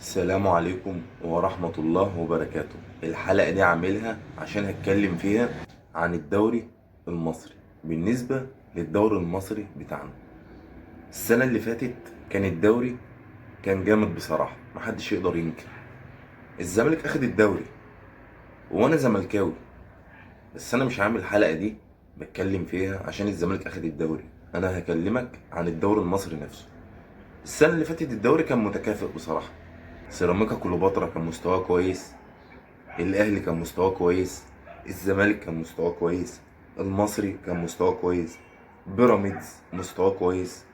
السلام عليكم ورحمة الله وبركاته. الحلقة دي عاملها عشان هتكلم فيها عن الدوري المصري. بالنسبة للدوري المصري بتاعنا السنة اللي فاتت كان الدوري كان جامد بصراحة، محدش يقدر ينكر. الزمالك اخد الدوري وانا زملكاوي، بس انا مش عامل الحلقة دي بتكلم فيها عشان الزمالك اخد الدوري. انا هكلمك عن الدوري المصري نفسه. السنة اللي فاتت الدوري كان متكافئ بصراحة. سيراميكا كليوباترا كان مستواه كويس، الاهلي كان مستواه كويس، الزمالك كان مستواه كويس، المصري كان مستواه كويس، بيراميدز مستواه كويس.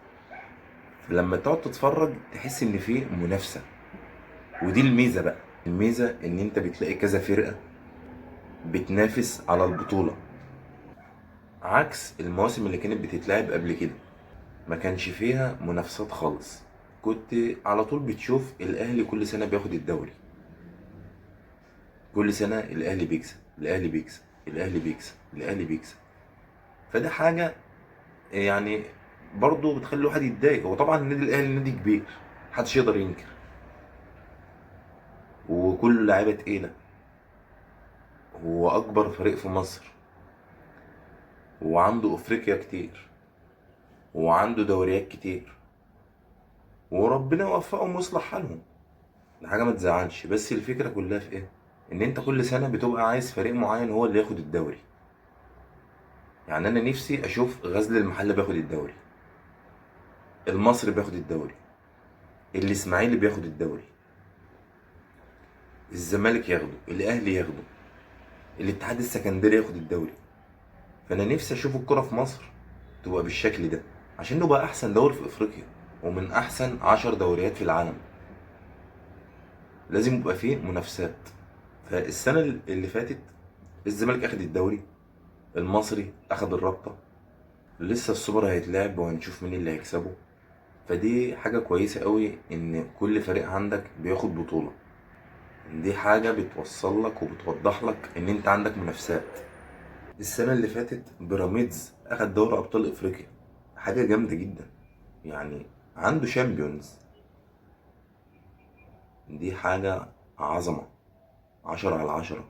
فلما تقعد تتفرج تحس ان في منافسه، ودي الميزه بقى. الميزه ان انت بتلاقي كذا فرقه بتنافس على البطوله، عكس المواسم اللي كانت بتتلعب قبل كده. ما كانش فيها منافسات خالص، كنت على طول بتشوف الاهلي كل سنه بياخد الدوري. كل سنه الاهلي بيكسب، الاهلي بيكسب، الاهلي بيكسب، الاهلي بيكسب. فده حاجه يعني برضه بتخلي الواحد يتضايق. هو طبعا النادي الاهلي نادي كبير، محدش يقدر ينكر، وكل لعيبه تقيله، هو اكبر فريق في مصر، وعنده افريقيا كتير، وعنده دوريات كتير، وربنا يوفقهم ويصلح حالهم. دي حاجه ما تزعلش، بس الفكره كلها في ايه؟ ان انت كل سنه بتبقى عايز فريق معين هو اللي ياخد الدوري. يعني انا نفسي اشوف غزل المحله بياخد الدوري، المصري بياخد الدوري، الاسماعيلي بياخد الدوري، الزمالك ياخده، الاهلي ياخده، الاتحاد السكندري ياخد الدوري. فانا نفسي اشوف الكرة في مصر تبقى بالشكل ده، عشان نبقى احسن دوري في افريقيا ومن احسن 10 دوريات في العالم. لازم يبقى فيه منافسات. فالسنة اللي فاتت الزمالك اخد الدوري، المصري اخد الرابطة، لسه السوبر هيتلعب وهنشوف مين اللي هيكسبه. فدي حاجة كويسة قوي ان كل فريق عندك بياخد بطولة. دي حاجة بتوصل لك وبتوضح لك ان انت عندك منافسات. السنة اللي فاتت بيراميدز أخد دوري أبطال إفريقيا، حاجة جامدة جدا. يعني عنده شامبيونز، دي حاجة عظمة، 10 على 10.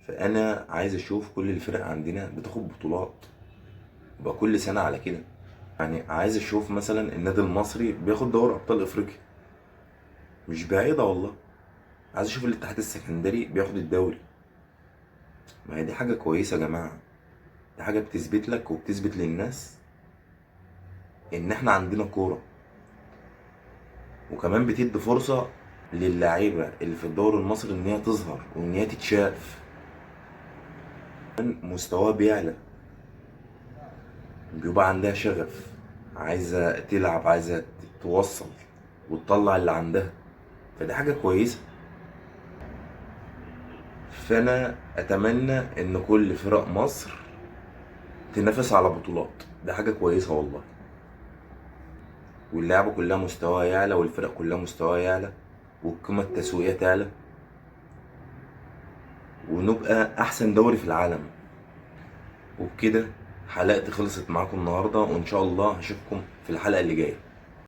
فأنا عايز أشوف كل الفرق عندنا بتاخد بطولات، يبقى كل سنة على كده. يعني عايز أشوف مثلا النادي المصري بياخد دوري أبطال إفريقيا، مش بعيدة والله. عايز أشوف الاتحاد السكندري بياخد الدوري. ما هي دي حاجة كويسة يا جماعة، دي حاجة بتثبت لك وبتثبت للناس إن إحنا عندنا كورة. وكمان بتدي فرصة للعيبة اللي في الدوري المصري ان هي تظهر وان هي تتشاف. مستواها بيعلى، بيبقى عندها شغف، عايزة تلعب، عايزة توصل وتطلع اللي عندها. فدي حاجة كويسة. فأنا أتمنى إن كل فرق مصر تنافس على بطولات، دي حاجة كويسة والله. واللعبة كلها مستواها يعلى، والفرق كلها مستواها يعلى، والقيمة التسويقية تعلى، ونبقى أحسن دوري في العالم. وبكده حلقتي خلصت معاكم النهارده، وان شاء الله هشوفكم في الحلقه اللي جايه.